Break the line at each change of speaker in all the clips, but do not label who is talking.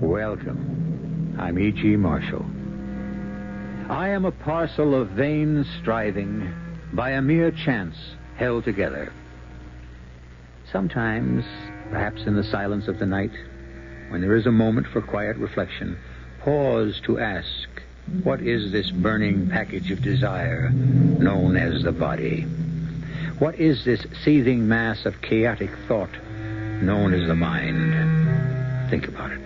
Welcome. I'm E.G. Marshall. I am a parcel of vain striving by a mere chance held together. Sometimes, perhaps in the silence of the night, when there is a moment for quiet reflection, pause to ask, what is this burning package of desire known as the body? What is this seething mass of chaotic thought known as the mind? Think about it.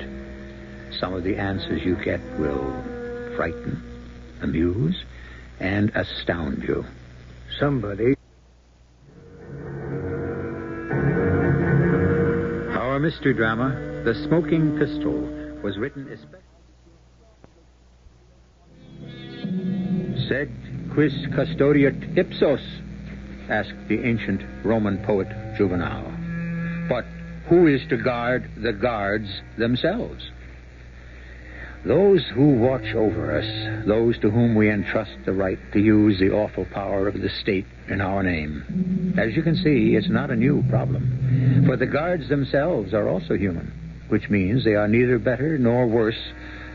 Some of the answers you get will frighten, amuse, and astound you.
Somebody.
Our mystery drama, The Smoking Pistol, was written especially... Sed quis custodiet ipsos? Asked the ancient Roman poet Juvenal. But who is to guard the guards themselves? Those who watch over us, those to whom we entrust the right to use the awful power of the state in our name. As you can see, it's not a new problem. For the guards themselves are also human, which means they are neither better nor worse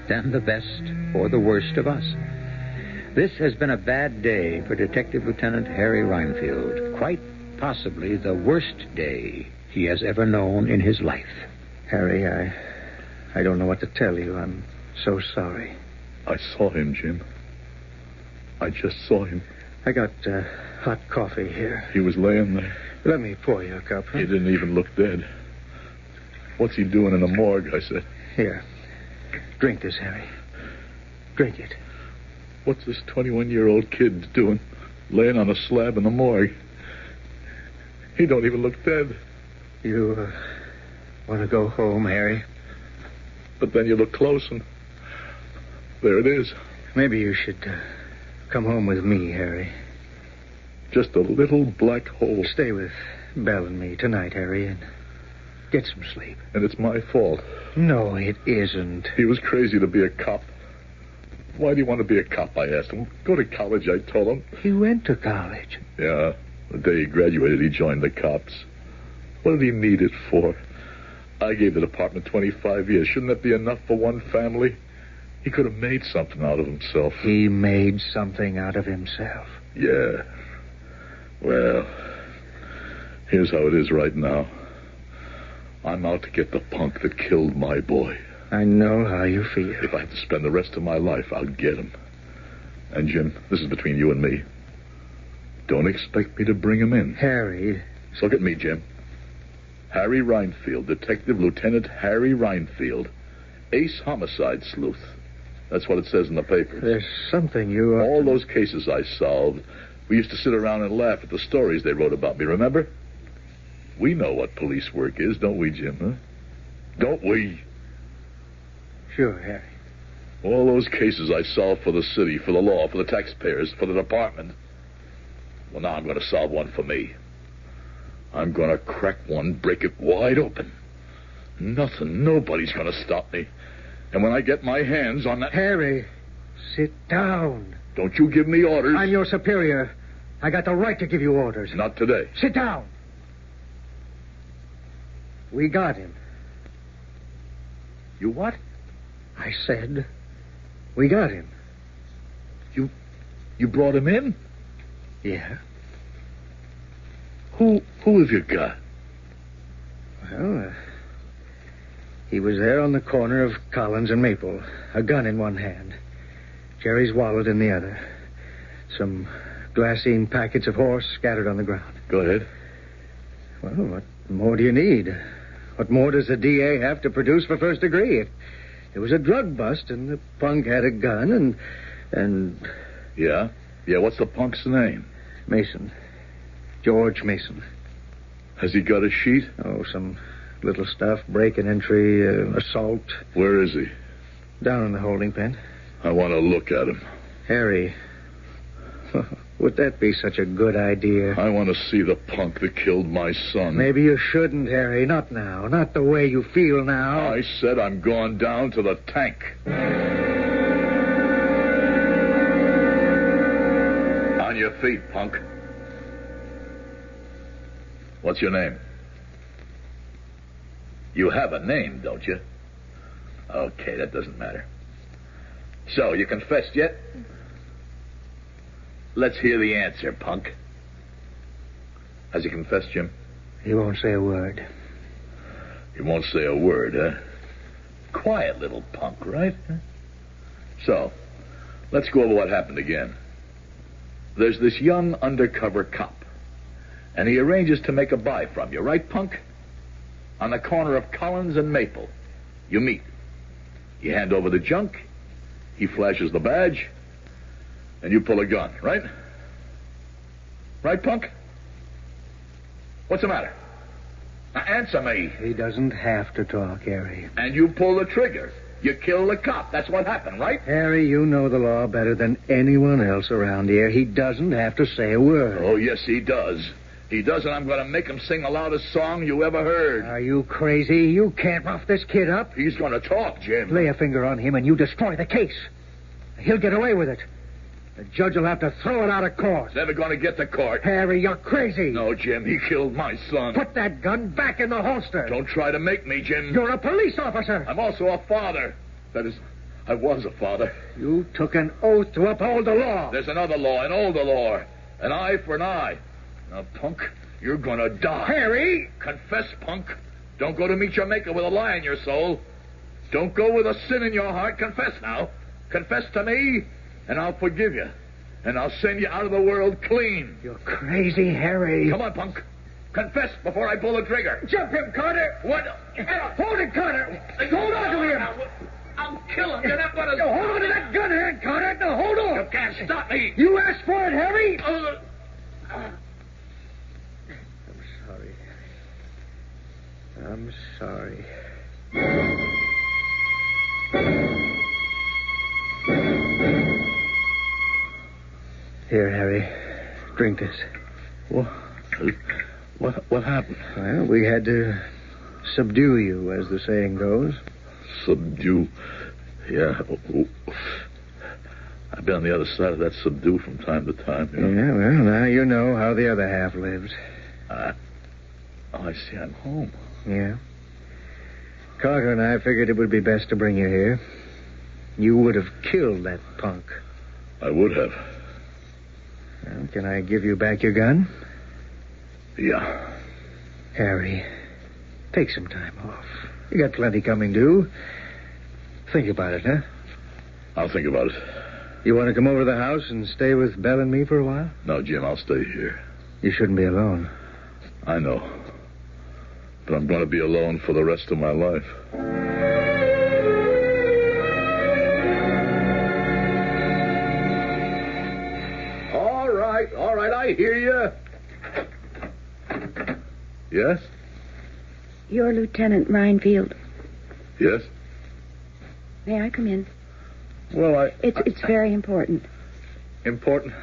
than the best or the worst of us. This has been a bad day for Detective Lieutenant Harry Reinfield. Quite possibly the worst day he has ever known in his life.
Harry, I don't know what to tell you. I'm so sorry.
I saw him, Jim. I just saw him.
I got hot coffee here.
He was laying there.
Let me pour you a cup. Huh?
He didn't even look dead. What's he doing in the morgue, I said.
Here. Drink this, Harry. Drink it.
What's this 21-year-old kid doing, laying on a slab in the morgue? He don't even look dead.
You want to go home, Harry?
But then you look close and there it is.
Maybe you should come home with me, Harry.
Just a little black hole.
Stay with Belle and me tonight, Harry, and get some sleep.
And it's my fault.
No, it isn't.
He was crazy to be a cop. Why do you want to be a cop, I asked him. Go to college, I told him.
He went to college.
Yeah. The day he graduated, he joined the cops. What did he need it for? I gave the department 25 years. Shouldn't that be enough for one family? He could have made something out of himself.
He made something out of himself?
Yeah. Well, here's how it is right now. I'm out to get the punk that killed my boy.
I know how you feel.
If I have to spend the rest of my life, I'll get him. And, Jim, this is between you and me. Don't expect me to bring him in.
Harry.
So look at me, Jim. Harry Reinfield, Detective Lieutenant Harry Reinfield, ace homicide sleuth. That's what it says in the paper.
There's something you...
All those cases I solved, we used to sit around and laugh at the stories they wrote about me, remember? We know what police work is, don't we, Jim, huh? Don't we?
Sure, Harry.
All those cases I solved for the city, for the law, for the taxpayers, for the department. Well, now I'm going to solve one for me. I'm going to crack one, break it wide open. Nobody's going to stop me. And when I get my hands on that...
Harry, sit down.
Don't you give me orders.
I'm your superior. I got the right to give you orders.
Not today.
Sit down. We got him.
You what?
I said we got him.
You brought him in?
Yeah.
Who have you got?
Well, he was there on the corner of Collins and Maple, a gun in one hand, Jerry's wallet in the other, some glassine packets of horse scattered on the ground.
Go ahead.
Well, what more do you need? What more does the DA have to produce for first degree? It was a drug bust, and the punk had a gun, and...
Yeah? Yeah, what's the punk's name?
Mason. George Mason.
Has he got a sheet?
Oh, some little stuff, break and entry, assault.
Where is he?
Down in the holding pen.
I want to look at him.
Harry, would that be such a good idea?
I want to see the punk that killed my son.
Maybe you shouldn't, Harry. Not now. Not the way you feel now.
I said I'm going down to the tank. On your feet, punk. What's your name? You have a name, don't you? Okay, that doesn't matter. So, you confessed yet? Let's hear the answer, punk. Has he confessed, Jim?
He won't say a word.
He won't say a word, huh? Quiet little punk, right? So, let's go over what happened again. There's this young undercover cop, and he arranges to make a buy from you, right, punk? On the corner of Collins and Maple. You meet. You hand over the junk, he flashes the badge, and you pull a gun, right? Right, punk? What's the matter? Now answer me.
He doesn't have to talk, Harry.
And you pull the trigger. You kill the cop. That's what happened, right?
Harry, you know the law better than anyone else around here. He doesn't have to say a word.
Oh, yes, he does. He does, and I'm going to make him sing the loudest song you ever heard.
Are you crazy? You can't rough this kid up.
He's going to talk, Jim.
Lay a finger on him and you destroy the case. He'll get away with it. The judge will have to throw it out of court.
He's never going to get to court.
Harry, you're crazy.
No, Jim, he killed my son.
Put that gun back in the holster.
Don't try to make me, Jim.
You're a police officer.
I'm also a father. That is, I was a father.
You took an oath to uphold the law.
There's another law, an older law. An eye for an eye. Now, punk, you're going to die.
Harry!
Confess, punk. Don't go to meet your maker with a lie in your soul. Don't go with a sin in your heart. Confess now. Confess to me, and I'll forgive you. And I'll send you out of the world clean.
You're crazy, Harry.
Come on, punk. Confess before I pull the trigger.
Jump him, Carter.
What?
Hold it, Carter. Hold on to him.
I'll kill him. You're not going to...
Hold on to that gun hand, Carter. Now, hold on.
You can't stop me.
You asked for it, Harry. I'm sorry. Here, Harry. Drink this.
What happened?
Well, we had to subdue you, as the saying goes.
Subdue? Yeah. I've been on the other side of that subdue from time to time. You know?
Yeah, well, now you know how the other half lives.
I see. I'm home.
Yeah. Carter and I figured it would be best to bring you here. You would have killed that punk.
I would have.
Well, can I give you back your gun?
Yeah.
Harry, take some time off. You got plenty coming due. Think about it, huh?
I'll think about it.
You want to come over to the house and stay with Belle and me for a while?
No, Jim, I'll stay here.
You shouldn't be alone.
I know. But I'm going to be alone for the rest of my life. All right, I hear you. Yes?
You're Lieutenant Minefield.
Yes?
May I come in?
Well,
It's very important.
Important?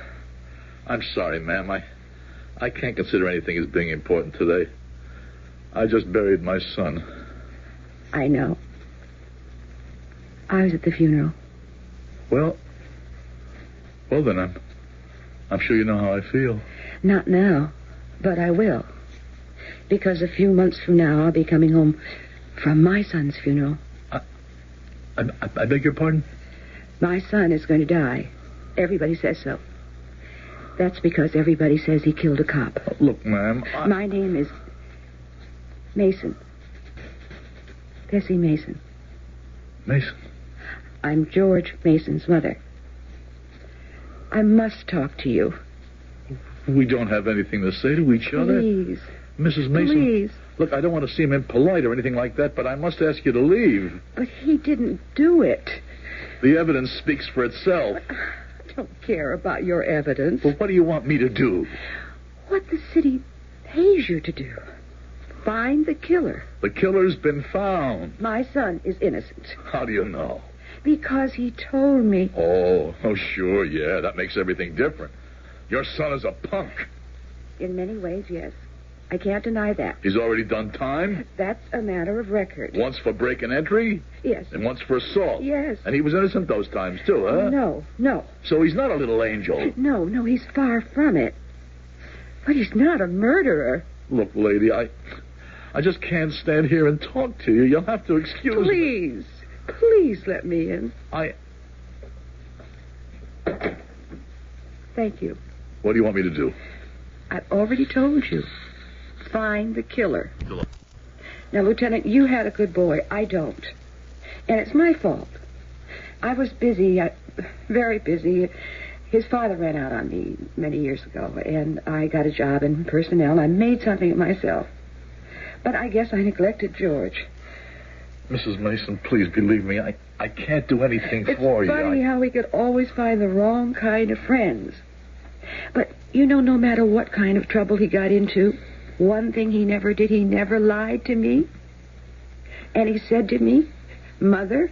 I'm sorry, ma'am. I can't consider anything as being important today. I just buried my son.
I know. I was at the funeral.
Well, then I'm sure you know how I feel.
Not now, but I will. Because a few months from now, I'll be coming home from my son's funeral.
I beg your pardon?
My son is going to die. Everybody says so. That's because everybody says he killed a cop.
Look, ma'am,
My name is Mason. Bessie Mason.
Mason.
I'm George Mason's mother. I must talk to you.
We don't have anything to say to each other.
Please.
Mrs. Mason.
Please.
Look, I don't want to seem impolite or anything like that, but I must ask you to leave.
But he didn't do it.
The evidence speaks for itself.
I don't care about your evidence.
Well, what do you want me to do?
What the city pays you to do. Find the killer.
The killer's been found.
My son is innocent.
How do you know?
Because he told me.
Oh, sure, yeah. That makes everything different. Your son is a punk.
In many ways, yes. I can't deny that.
He's already done time?
That's a matter of record.
Once for break and entry?
Yes.
And once for assault?
Yes.
And he was innocent those times, too, huh?
No.
So he's not a little angel?
No, he's far from it. But he's not a murderer.
Look, lady, I just can't stand here and talk to you. You'll have to excuse me.
Please let me in.
I...
Thank you.
What do you want me to do?
I've already told you. Find the killer. Now, Lieutenant, you had a good boy. I don't. And it's my fault. I was busy, very busy. His father ran out on me many years ago, and I got a job in personnel, and I made something of myself. But I guess I neglected George.
Mrs. Mason, please believe me. I can't do anything for you.
It's funny how we could always find the wrong kind of friends. But, you know, no matter what kind of trouble he got into, one thing he never did, he never lied to me. And he said to me, Mother,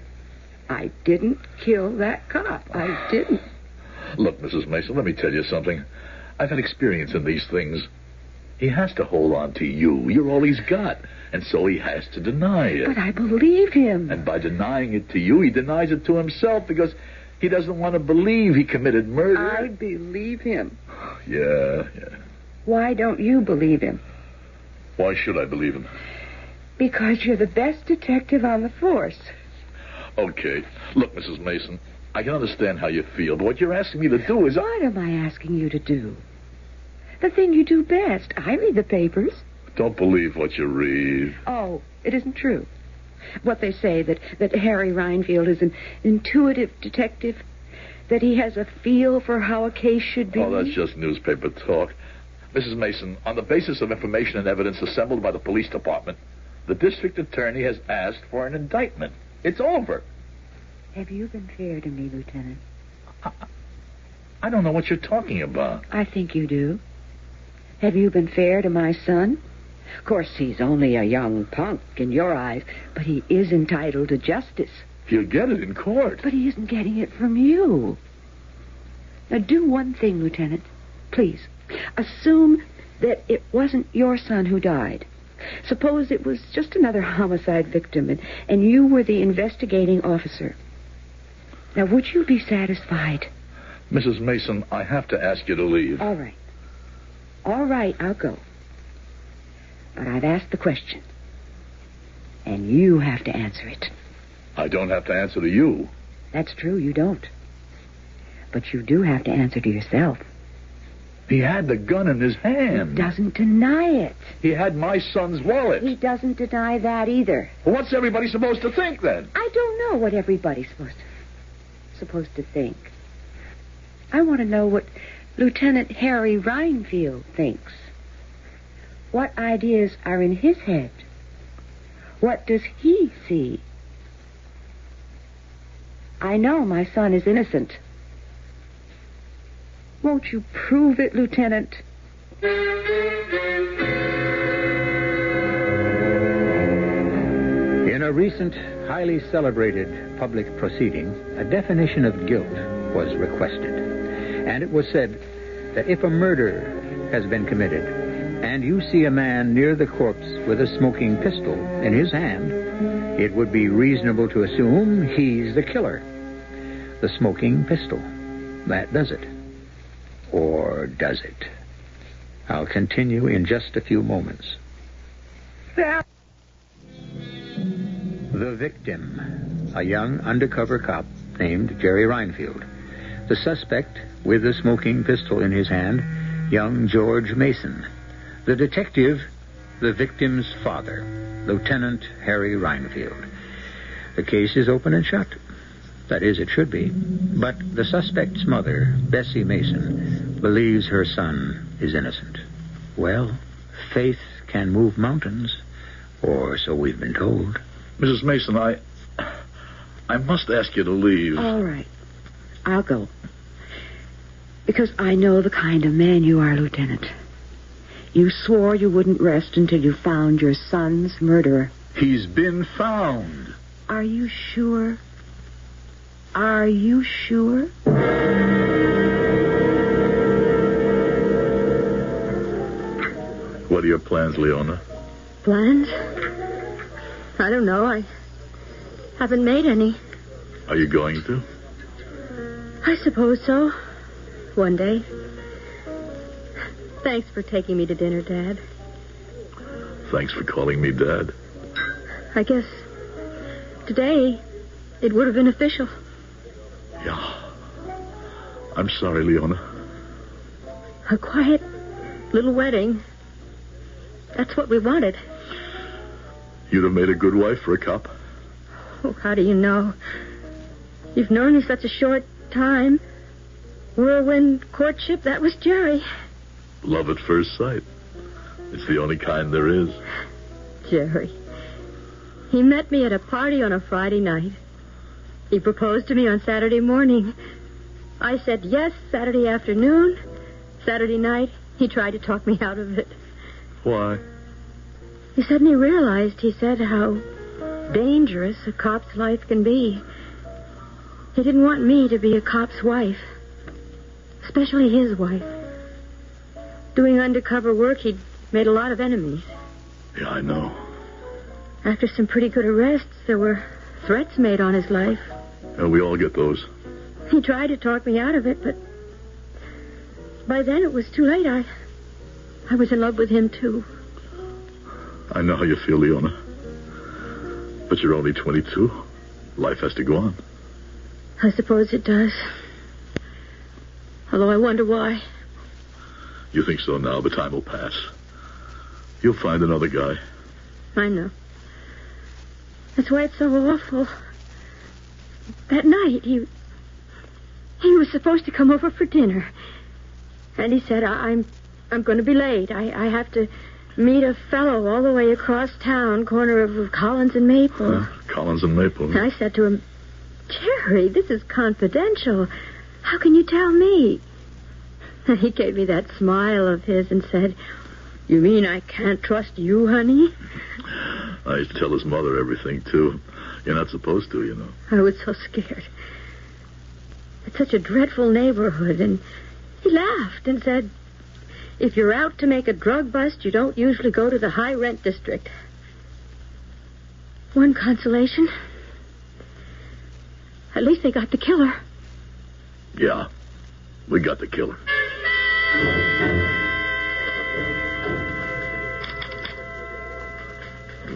I didn't kill that cop. I didn't.
Look, Mrs. Mason, let me tell you something. I've had experience in these things. He has to hold on to you. You're all he's got. And so he has to deny it.
But I believe him.
And by denying it to you, he denies it to himself because he doesn't want to believe he committed murder.
I believe him.
Yeah.
Why don't you believe him?
Why should I believe him?
Because you're the best detective on the force.
Okay. Look, Mrs. Mason, I can understand how you feel, but what you're asking me to do is...
What am I asking you to do? The thing you do best. I read the papers.
Don't believe what you read.
Oh, it isn't true. What they say, that Harry Reinfield is an intuitive detective, that he has a feel for how a case should be.
Oh, that's just newspaper talk. Mrs. Mason, on the basis of information and evidence assembled by the police department, the district attorney has asked for an indictment. It's over.
Have you been fair to me, Lieutenant?
I don't know what you're talking about.
I think you do. Have you been fair to my son? Of course, he's only a young punk in your eyes, but he is entitled to justice.
He'll get it in court.
But he isn't getting it from you. Now, do one thing, Lieutenant. Please. Assume that it wasn't your son who died. Suppose it was just another homicide victim, and you were the investigating officer. Now, would you be satisfied?
Mrs. Mason, I have to ask you to leave.
All right. All right, I'll go. But I've asked the question. And you have to answer it.
I don't have to answer to you.
That's true, you don't. But you do have to answer to yourself.
He had the gun in his hand.
He doesn't deny it.
He had my son's wallet.
He doesn't deny that either.
Well, what's everybody supposed to think, then?
I don't know what everybody's supposed to think. I want to know what Lieutenant Harry Reinfield thinks. What ideas are in his head? What does he see? I know my son is innocent. Won't you prove it, Lieutenant?
In a recent, highly celebrated public proceeding, a definition of guilt was requested. And it was said that if a murder has been committed and you see a man near the corpse with a smoking pistol in his hand, it would be reasonable to assume he's the killer. The smoking pistol. That does it. Or does it? I'll continue in just a few moments. The victim, a young undercover cop named Jerry Reinfield. The suspect, with the smoking pistol in his hand, young George Mason. The detective, the victim's father, Lieutenant Harry Reinfield. The case is open and shut. That is, it should be. But the suspect's mother, Bessie Mason, believes her son is innocent. Well, faith can move mountains, or so we've been told.
Mrs. Mason, I must ask you to leave.
All right. I'll go. Because I know the kind of man you are, Lieutenant. You swore you wouldn't rest until you found your son's murderer.
He's been found.
Are you sure? Are you sure?
What are your plans, Leona?
Plans? I don't know. I haven't made any.
Are you going to?
I suppose so. One day. Thanks for taking me to dinner, Dad.
Thanks for calling me Dad.
I guess today it would have been official.
Yeah. I'm sorry, Leona.
A quiet little wedding. That's what we wanted.
You'd have made a good wife for a cop.
Oh, how do you know? You've known me such a short time. Whirlwind courtship, that was Jerry.
Love at first sight. It's the only kind there is.
Jerry. He met me at a party on a Friday night. He proposed to me on Saturday morning. I said yes Saturday afternoon. Saturday night, he tried to talk me out of it.
Why?
He suddenly realized, he said, how dangerous a cop's life can be. He didn't want me to be a cop's wife, especially his wife. Doing undercover work, he'd made a lot of enemies.
Yeah, I know.
After some pretty good arrests, there were threats made on his life.
Yeah, we all get those.
He tried to talk me out of it, but by then it was too late. I was in love with him, too.
I know how you feel, Leona. But you're only 22. Life has to go on.
I suppose it does. Although I wonder why.
You think so now, but time will pass. You'll find another guy.
I know. That's why it's so awful. That night, he was supposed to come over for dinner. And he said, I'm going to be late. I have to meet a fellow all the way across town, corner of Collins and Maple.
Collins and Maple.
And I said to him, Jerry, this is confidential. How can you tell me? And he gave me that smile of his and said, you mean I can't trust you, honey?
I used to tell his mother everything, too. You're not supposed to, you know.
I was so scared. It's such a dreadful neighborhood. And he laughed and said, if you're out to make a drug bust, you don't usually go to the high-rent district. One consolation. At least they got the killer.
Yeah, we got the killer.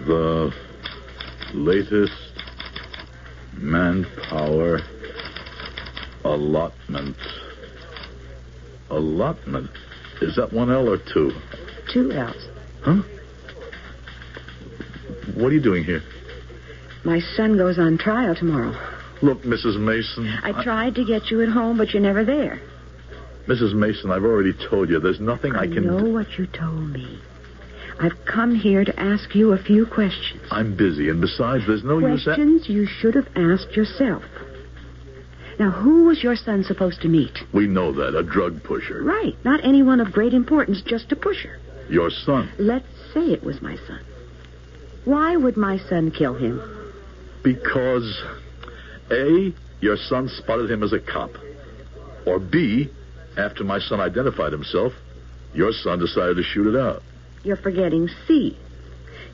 The latest manpower allotment. Allotment? Is that one L or two?
2 L's.
Huh? What are you doing here?
My son goes on trial tomorrow.
Look, Mrs. Mason.
I tried to get you at home, but you're never there.
Mrs. Mason, I've already told you there's nothing I can...
I know what you told me. I've come here to ask you a few questions.
I'm busy, and besides, there's no use...
Questions you should have asked yourself. Now, who was your son supposed to meet?
We know that, a drug pusher.
Right, not anyone of great importance, just a pusher.
Your son.
Let's say it was my son. Why would my son kill him?
Because, A, your son spotted him as a cop. Or B, after my son identified himself, your son decided to shoot it out.
You're forgetting C.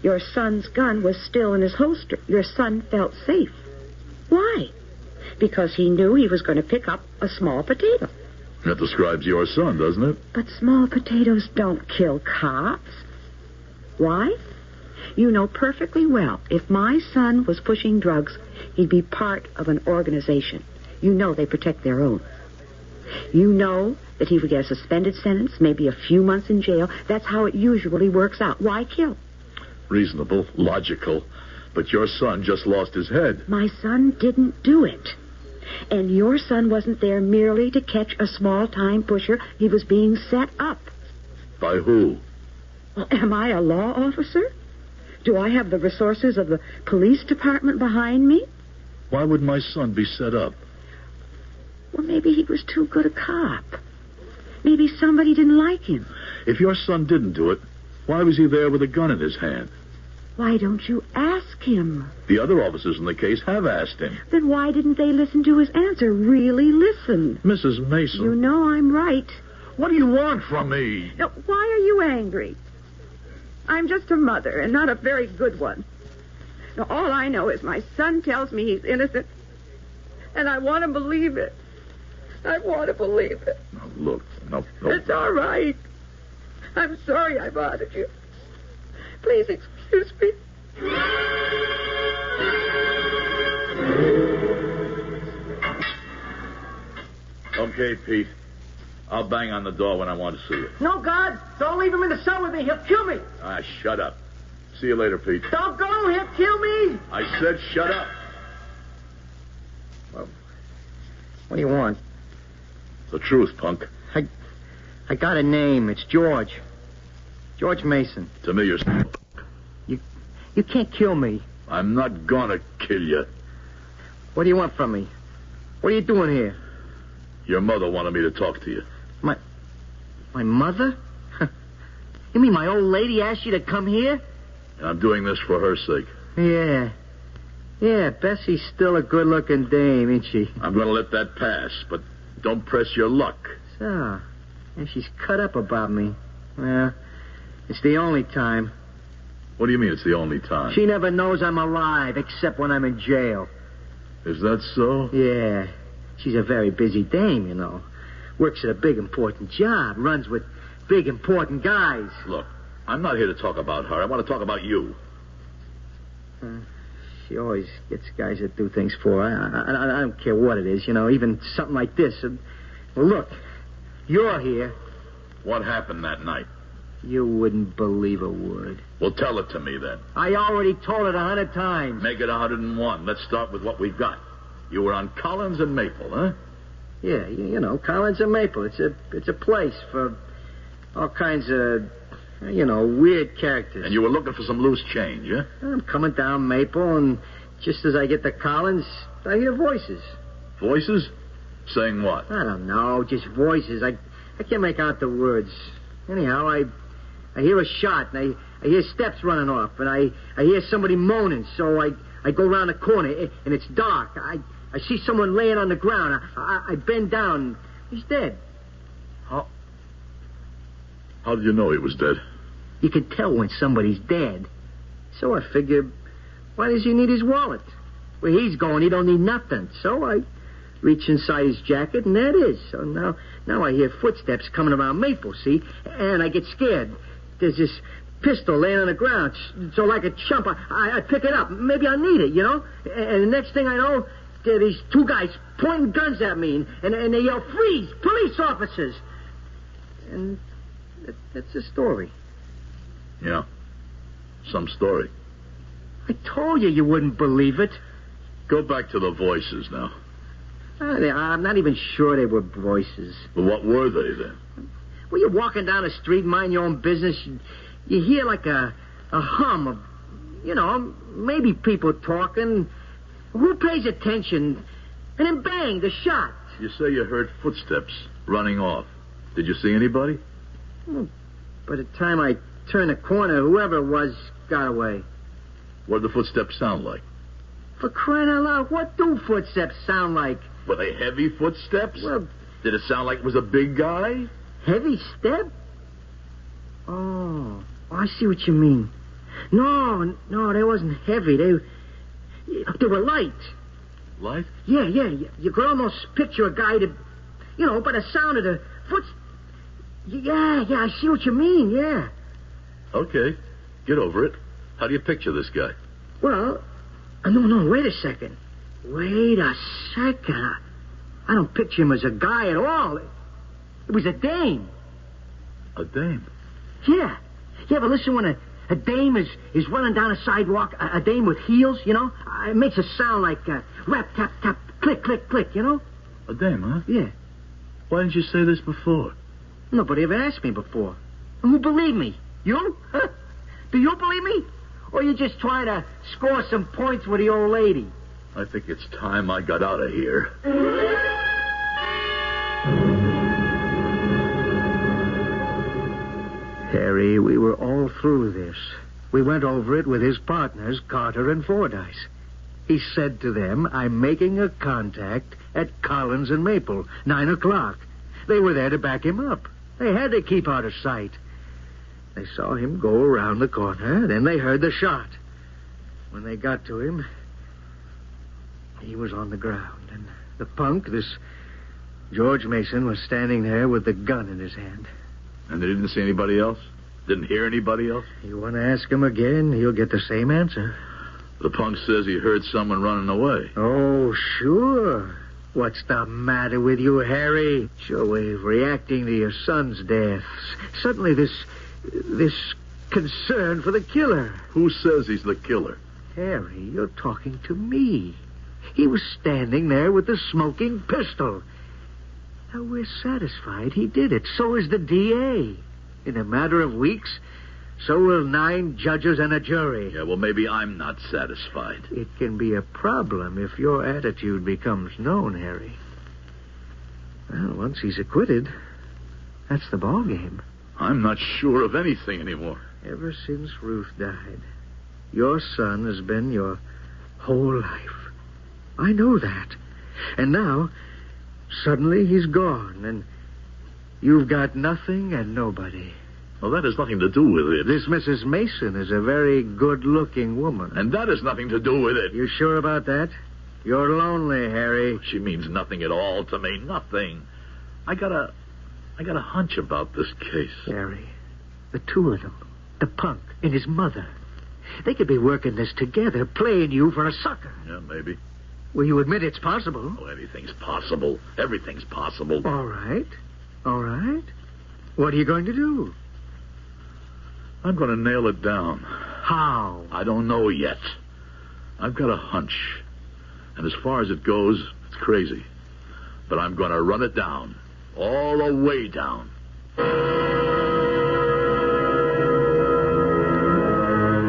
Your son's gun was still in his holster. Your son felt safe. Why? Because he knew he was going to pick up a small potato.
That describes your son, doesn't it?
But small potatoes don't kill cops. Why? You know perfectly well, if my son was pushing drugs, he'd be part of an organization. You know they protect their own. You know that he would get a suspended sentence, maybe a few months in jail. That's how it usually works out. Why kill?
Reasonable, logical. But your son just lost his head.
My son didn't do it. And your son wasn't there merely to catch a small-time pusher. He was being set up.
By who?
Well, am I a law officer? Do I have the resources of the police department behind me?
Why would my son be set up?
Well, maybe he was too good a cop. Maybe somebody didn't like him.
If your son didn't do it, why was he there with a gun in his hand?
Why don't you ask him?
The other officers in the case have asked him.
Then why didn't they listen to his answer? Really listen.
Mrs. Mason.
You know I'm right.
What do you want from me?
Now, why are you angry? I'm just a mother, and not a very good one. Now, all I know is my son tells me he's innocent, and I want to believe it. I want to believe it.
Now, look, no.
It's all right. I'm sorry I bothered you. Please excuse me.
Okay, Pete. I'll bang on the door when I want to see you.
No, God. Don't leave him in the cell with me. He'll kill me.
Ah, shut up. See you later, Pete.
Don't go. He'll kill me.
I said shut up.
Well, what do you want?
The truth, punk.
I got a name. It's George. George Mason.
To me, you're...
You can't kill me.
I'm not gonna kill you.
What do you want from me? What are you doing here?
Your mother wanted me to talk to you.
My mother? You mean my old lady asked you to come here?
And I'm doing this for her sake.
Yeah. Yeah, Bessie's still a good-looking dame, ain't she?
I'm gonna let that pass, but don't press your luck.
So, and she's cut up about me. Well, it's the only time.
What do you mean it's the only time?
She never knows I'm alive, except when I'm in jail.
Is that so?
Yeah. She's a very busy dame, you know. Works at a big, important job. Runs with big, important guys.
Look, I'm not here to talk about her. I want to talk about you.
She always gets guys that do things for her. I don't care what it is, you know, even something like this. Well, look, you're here.
What happened that night?
You wouldn't believe a word.
Well, tell it to me, then.
I already told it 100 times.
Make it 101. Let's start with what we've got. You were on Collins and Maple, huh?
Yeah, you know, Collins and Maple. It's a place for all kinds of, you know, weird characters.
And you were looking for some loose change, huh?
I'm coming down Maple, and just as I get to Collins, I hear voices.
Voices? Saying what?
I don't know, just voices. I can't make out the words. Anyhow, I hear a shot, and I hear steps running off, and I hear somebody moaning, so I go around the corner, and it's dark. I see someone laying on the ground. I bend down. He's dead.
How did you know he was dead?
You can tell when somebody's dead. So I figured, why does he need his wallet? Where he's going, he don't need nothing. So I reach inside his jacket, and there it is. So now I hear footsteps coming around Maple, see? And I get scared. There's this pistol laying on the ground. So like a chump, I pick it up. Maybe I need it, you know? And the next thing I know, there are these two guys pointing guns at me, and they yell, "Freeze! Police officers!" And that's the story.
Yeah. Some story.
I told you wouldn't believe it.
Go back to the voices now.
I'm not even sure they were voices.
Well, what were they, then?
Well, you're walking down the street, mind your own business. You hear like a hum of, you know, maybe people talking. Who pays attention? And then bang, the shot.
You say you heard footsteps running off. Did you see anybody?
Well, by the time I turned the corner, whoever it was got away.
What did the footsteps sound like?
For crying out loud, what do footsteps sound like?
Were they heavy footsteps?
Well,
did it sound like it was a big guy?
Heavy step? Oh, I see what you mean. No, they wasn't heavy. They were light.
Light?
Yeah. You could almost picture a guy that, you know, by the sound of the foot. Yeah, I see what you mean, yeah.
Okay, get over it. How do you picture this guy?
Well, no, wait a second. I don't picture him as a guy at all. It was a dame.
A dame?
Yeah. You ever listen when a dame is running down a sidewalk, a dame with heels, you know? It makes a sound like rap, tap, tap, click, click, click, you know?
A dame, huh?
Yeah.
Why didn't you say this before?
Nobody ever asked me before. Who believed me? You? Do you believe me? Or you just trying to score some points with the old lady?
I think it's time I got out of here.
Harry, we were all through this. We went over it with his partners, Carter and Fordyce. He said to them, "I'm making a contact at Collins and Maple, 9 o'clock. They were there to back him up. They had to keep out of sight. They saw him go around the corner, then they heard the shot. When they got to him, he was on the ground, and the punk, this George Mason, was standing there with the gun in his hand."
And they didn't see anybody else? Didn't hear anybody else?
You want to ask him again, he'll get the same answer.
The punk says he heard someone running away.
Oh, sure. What's the matter with you, Harry? Showwave reacting to your son's death. Suddenly this concern for the killer.
Who says he's the killer?
Harry, you're talking to me. He was standing there with the smoking pistol. Now, we're satisfied he did it. So is the DA. In a matter of weeks, so will 9 judges and a jury.
Yeah, well, maybe I'm not satisfied.
It can be a problem if your attitude becomes known, Harry. Well, once he's acquitted, that's the ball game.
I'm not sure of anything anymore.
Ever since Ruth died, your son has been your whole life. I know that. And now, suddenly he's gone, and you've got nothing and nobody.
Well, that has nothing to do with it.
This Mrs. Mason is a very good-looking woman.
And that has nothing to do with it.
You sure about that? You're lonely, Harry.
She means nothing at all to me. Nothing. I got a hunch about this case.
Harry, the two of them, the punk and his mother, they could be working this together, playing you for a sucker.
Yeah, maybe.
Well, you admit it's possible.
Oh, anything's possible. Everything's possible.
All right. All right. What are you going to do?
I'm going to nail it down.
How?
I don't know yet. I've got a hunch. And as far as it goes, it's crazy. But I'm going to run it down. All the way down.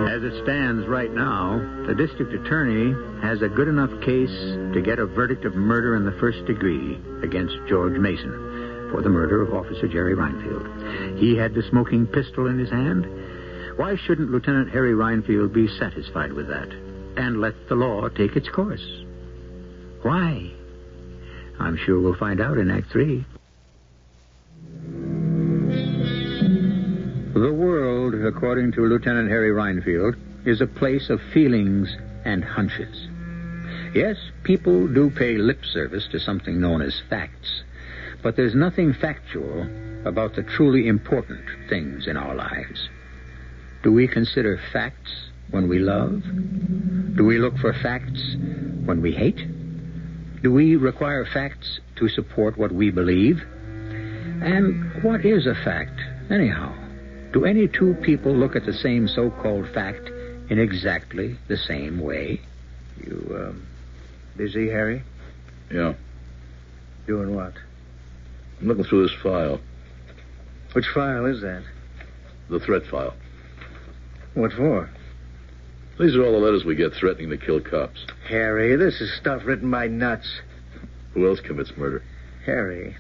As it stands right now, the district attorney has a good enough case to get a verdict of murder in the first degree against George Mason for the murder of Officer Jerry Reinfield. He had the smoking pistol in his hand. Why shouldn't Lieutenant Harry Reinfield be satisfied with that and let the law take its course? Why? I'm sure we'll find out in Act 3. The world, according to Lieutenant Harry Reinfield, is a place of feelings and hunches. Yes, people do pay lip service to something known as facts, but there's nothing factual about the truly important things in our lives. Do we consider facts when we love? Do we look for facts when we hate? Do we require facts to support what we believe? And what is a fact, anyhow? Do any two people look at the same so-called fact in exactly the same way?
You, busy, Harry?
Yeah.
Doing what?
I'm looking through this file.
Which file is that?
The threat file.
What for?
These are all the letters we get threatening to kill cops.
Harry, this is stuff written by nuts.
Who else commits murder?
Harry,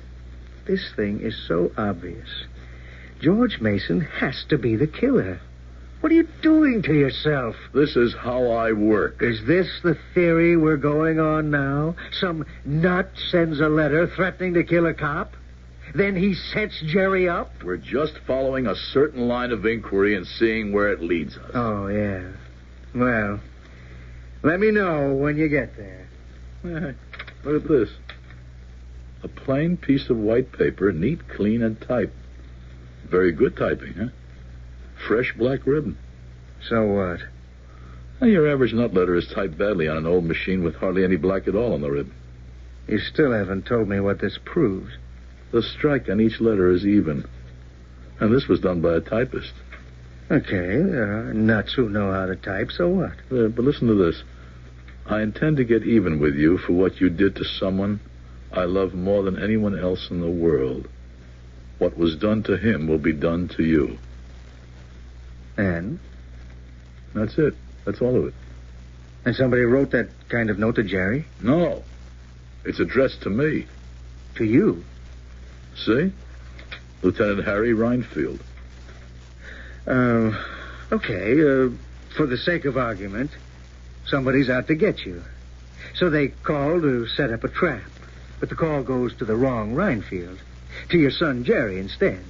this thing is so obvious. George Mason has to be the killer. What are you doing to yourself?
This is how I work.
Is this the theory we're going on now? Some nut sends a letter threatening to kill a cop? Then he sets Jerry up?
We're just following a certain line of inquiry and seeing where it leads us.
Oh, yeah. Well, let me know when you get there.
Look at this. A plain piece of white paper, neat, clean, and typed. Very good typing, huh? Fresh black ribbon.
So what?
Well, your average nut letter is typed badly on an old machine with hardly any black at all on the ribbon.
You still haven't told me what this proves.
The strike on each letter is even. And this was done by a typist.
Okay, there are nuts who know how to type, so what?
But listen to this. I intend to get even with you for what you did to someone I love more than anyone else in the world. What was done to him will be done to you.
And?
That's it. That's all of it.
And somebody wrote that kind of note to Jerry?
No. It's addressed to me.
To you?
See? Lieutenant Harry Reinfield.
Okay, for the sake of argument, somebody's out to get you. So they call to set up a trap. But the call goes to the wrong Reinfield. To your son Jerry instead.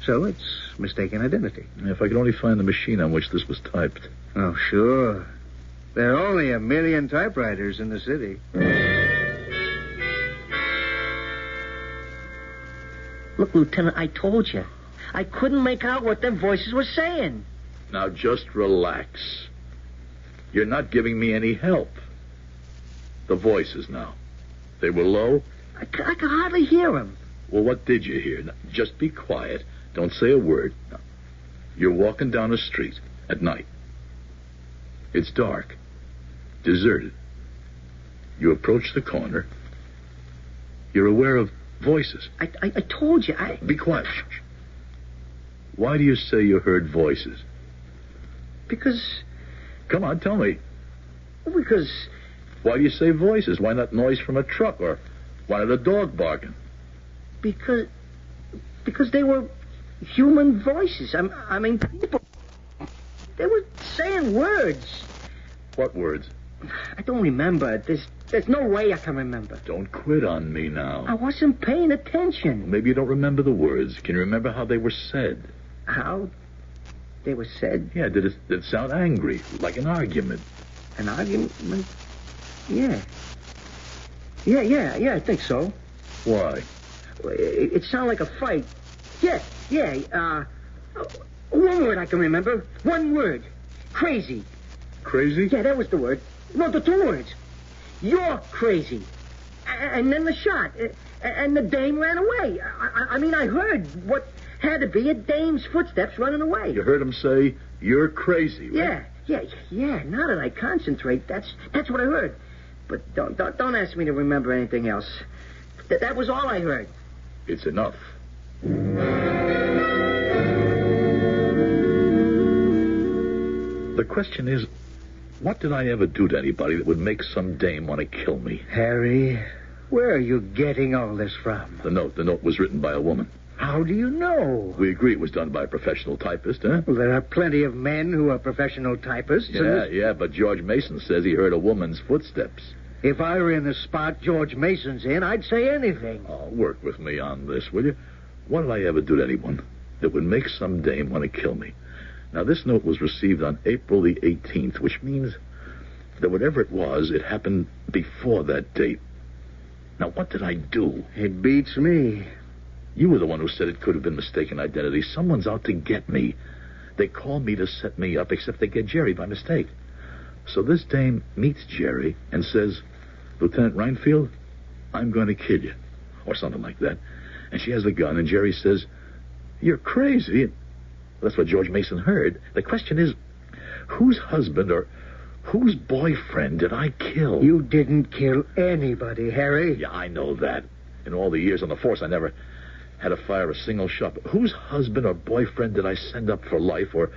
So it's mistaken identity.
If I could only find the machine on which this was typed.
Oh, sure. There are only 1 million typewriters in the city.
Look, Lieutenant, I told you. I couldn't make out what them voices were saying.
Now just relax. You're not giving me any help. The voices now. They were low?
I could hardly hear him.
Well, what did you hear? Now, just be quiet. Don't say a word. Now, you're walking down a street at night. It's dark. Deserted. You approach the corner. You're aware of voices.
I told you,
Be quiet. Shh. Why do you say you heard voices?
Because...
Come on, tell me.
Because...
Why do you say voices? Why not noise from a truck or why not a dog barking?
Because they were human voices. I mean, people. They were saying words.
What words?
I don't remember. There's no way I can remember.
Don't quit on me now.
I wasn't paying attention.
Maybe you don't remember the words. Can you remember how they were said?
How they were said?
Yeah, did it sound angry, like an argument?
An argument? Yeah. Yeah, I think so.
Why?
It sounded like a fight. Yeah. One word I can remember. One word. Crazy.
Crazy?
Yeah, that was the word. No, the two words. You're crazy. And then the shot. And the dame ran away. I mean, I heard what had to be a dame's footsteps running away.
You heard him say, you're crazy, right?
Yeah. Now that I concentrate, that's what I heard. But don't ask me to remember anything else. That was all I heard.
It's enough. The question is, what did I ever do to anybody that would make some dame want to kill me?
Harry, where are you getting all this from?
The note was written by a woman.
How do you know?
We agree it was done by a professional typist, huh?
Well, there are plenty of men who are professional typists.
Yeah, but George Mason says he heard a woman's footsteps.
If I were in the spot George Mason's in, I'd say anything.
Oh, work with me on this, will you? What did I ever do to anyone that would make some dame want to kill me? Now, this note was received on April the 18th, which means that whatever it was, it happened before that date. Now, what did I do?
It beats me.
You were the one who said it could have been mistaken identity. Someone's out to get me. They call me to set me up, except they get Jerry by mistake. So this dame meets Jerry and says, Lieutenant Reinfield, I'm going to kill you. Or something like that. And she has the gun, and Jerry says, you're crazy. That's what George Mason heard. The question is, whose husband or whose boyfriend did I kill?
You didn't kill anybody, Harry.
Yeah, I know that. In all the years on the force, I never had to fire a single shot. But whose husband or boyfriend did I send up for life, or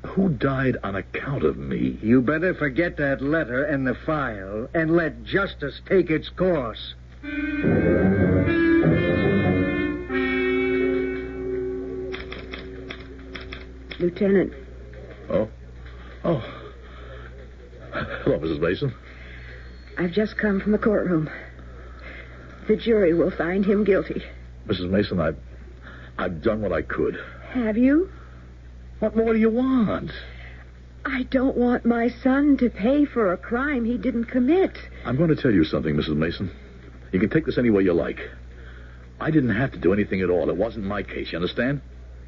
who died on account of me?
You better forget that letter and the file and let justice take its course.
Lieutenant.
Oh. Hello, Mrs. Mason.
I've just come from the courtroom. The jury will find him guilty.
Mrs. Mason, I've done what I could.
Have you?
What more do you want?
I don't want my son to pay for a crime he didn't commit.
I'm going to tell you something, Mrs. Mason. You can take this any way you like. I didn't have to do anything at all. It wasn't my case, you understand?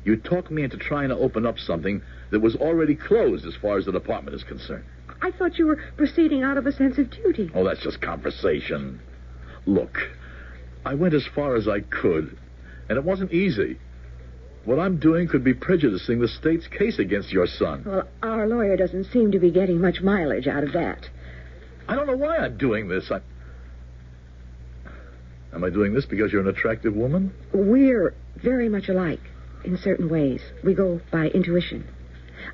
You talked me into trying to open up something that was already closed as far as the department is concerned.
I thought you were proceeding out of a sense of duty.
Oh, that's just conversation. Look, I went as far as I could, and it wasn't easy. What I'm doing could be prejudicing the state's case against your son.
Well, our lawyer doesn't seem to be getting much mileage out of that.
I don't know why I'm doing this. Am I doing this because you're an attractive woman?
We're very much alike in certain ways. We go by intuition.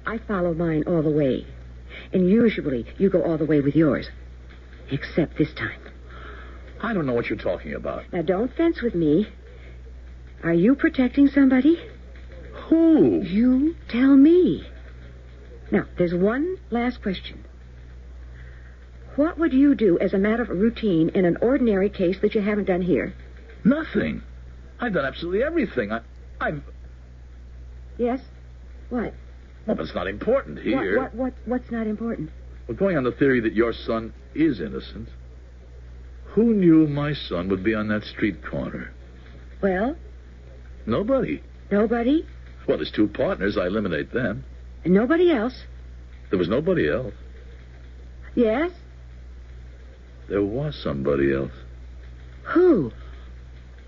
I follow mine all the way. And usually you go all the way with yours. Except this time.
I don't know what you're talking about.
Now, don't fence with me. Are you protecting somebody?
Who?
You tell me. Now, there's one last question. What would you do as a matter of routine in an ordinary case that you haven't done here?
Nothing. I've done absolutely everything. I've...
Yes? What?
Well, but it's not important here.
What's not important?
Well, going on the theory that your son is innocent, who knew my son would be on that street corner?
Well?
Nobody.
Nobody?
Well, there's two partners. I eliminate them.
And nobody else?
There was nobody else.
Yes?
There was somebody else.
Who?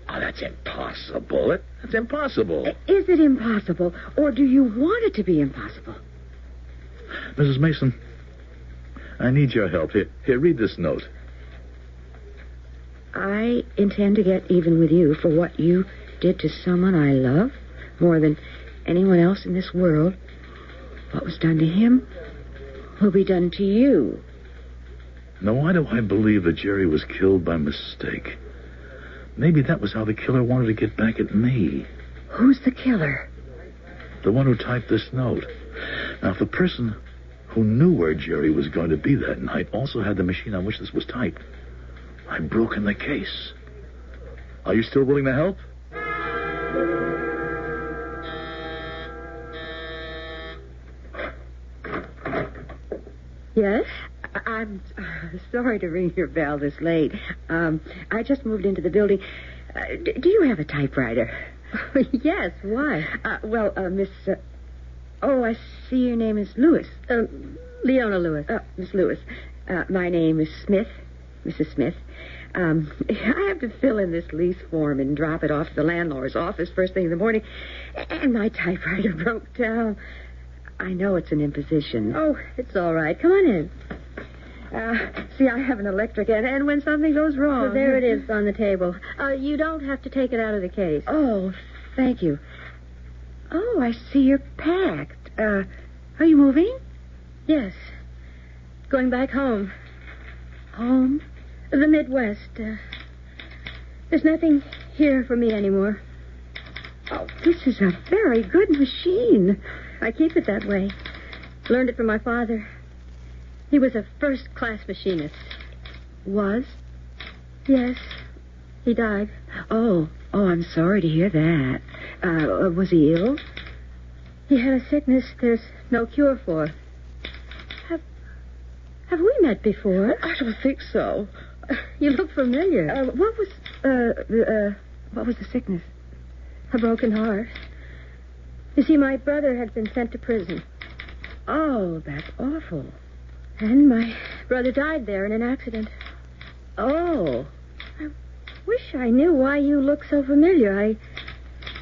Oh, that's impossible. That's impossible.
Is it impossible, or do you want it to be impossible?
Mrs. Mason, I need your help. Here, read this note.
I intend to get even with you for what you did to someone I love more than anyone else in this world. What was done to him will be done to you.
Now, why do I believe that Jerry was killed by mistake? Maybe that was how the killer wanted to get back at me.
Who's the killer?
The one who typed this note. Now, if the person who knew where Jerry was going to be that night also had the machine on which this was typed, I've broken the case. Are you still willing to help?
Yes? I'm sorry to ring your bell this late. I just moved into the building. Do you have a typewriter?
Yes, why?
Miss... I see your name is Lewis.
Leona Lewis.
Miss Lewis. My name is Smith, Mrs. Smith. I have to fill in this lease form and drop it off to the landlord's office first thing in the morning, and my typewriter broke down. I know it's an imposition.
Oh, it's all right. Come on in.
See, I have an electric, and when something goes wrong...
Well, there it is on the table. You don't have to take it out of the case.
Oh, thank you. Oh, I see you're packed. Are you moving?
Yes. Going back home.
Home?
The Midwest. There's nothing here for me anymore.
Oh, this is a very good machine.
I keep it that way. Learned it from my father. He was a first-class machinist.
Was?
Yes. He died.
Oh, I'm sorry to hear that. Was he ill?
He had a sickness there's no cure for. Have we met before?
I don't think so.
You look familiar.
What was the sickness?
A broken heart. You see, my brother had been sent to prison.
Oh, that's awful.
And my brother died there in an accident.
Oh.
I wish I knew why you look so familiar.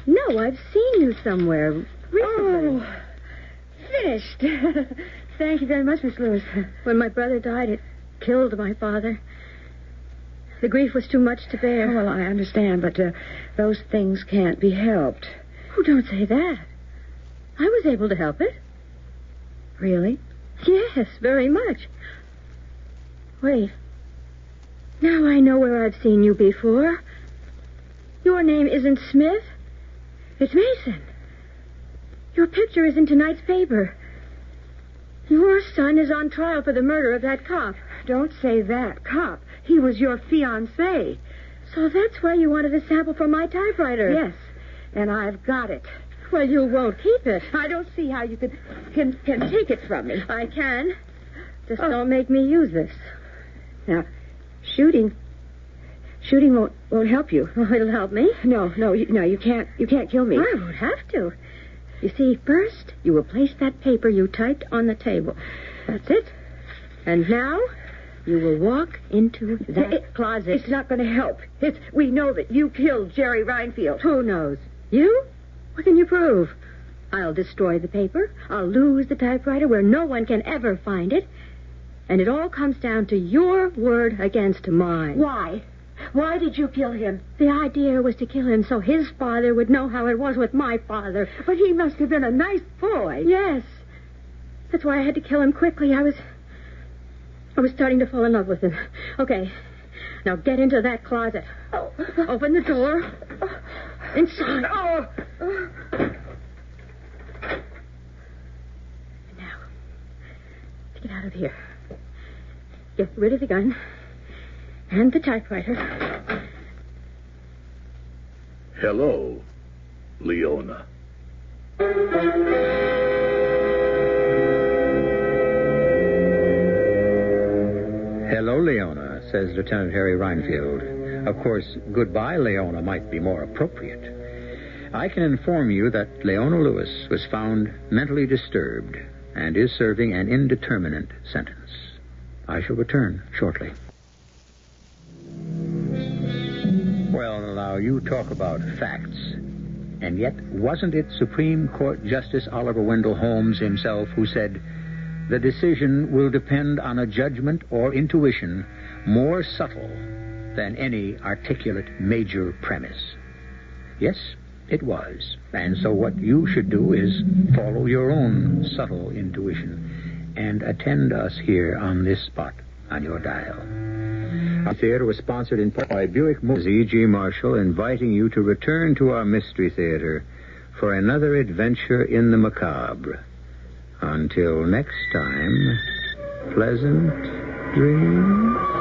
I've seen you somewhere recently.
Oh, finished. Thank you very much, Miss Lewis.
When my brother died, it killed my father. The grief was too much to bear.
Oh, well, I understand, but those things can't be helped.
Oh, don't say that. I was able to help it.
Really?
Yes, very much. Wait. Now I know where I've seen you before. Your name isn't Smith. It's Mason. Your picture is in tonight's paper. Your son is on trial for the murder of that cop.
Don't say that. Cop. He was your fiancé.
So that's why you wanted a sample from my typewriter.
Yes, and I've got it.
Well, you won't keep it.
I don't see how you can take it from me.
I can. Just don't make me use this.
Now, shooting won't help you.
Oh, it'll help me.
No, you can't kill me.
I won't have to. You see, first you will place that paper you typed on the table. That's it. And now you will walk into that closet.
It's not going to help. We know that you killed Jerry Reinfield.
Who knows? You? What can you prove? I'll destroy the paper. I'll lose the typewriter where no one can ever find it. And it all comes down to your word against mine.
Why? Why did you kill him?
The idea was to kill him so his father would know how it was with my father.
But he must have been a nice boy.
Yes. That's why I had to kill him quickly. I was starting to fall in love with him. Okay. Now get into that closet.
Oh.
Open the door. Inside.
Oh.
Now, get out of here. Get rid of the gun and the typewriter.
Hello, Leona.
Hello, Leona, says Lieutenant Harry Reinfield. Of course, goodbye, Leona, might be more appropriate. I can inform you that Leona Lewis was found mentally disturbed and is serving an indeterminate sentence. I shall return shortly. Well, now, you talk about facts. And yet, wasn't it Supreme Court Justice Oliver Wendell Holmes himself who said, "The decision will depend on a judgment or intuition more subtle than any articulate major premise"? Yes, it was. And so what you should do is follow your own subtle intuition and attend us here on this spot on your dial. Our theater was sponsored in part by Buick Motors. E.G. Marshall inviting you to return to our Mystery Theater for another adventure in the macabre. Until next time, pleasant dreams.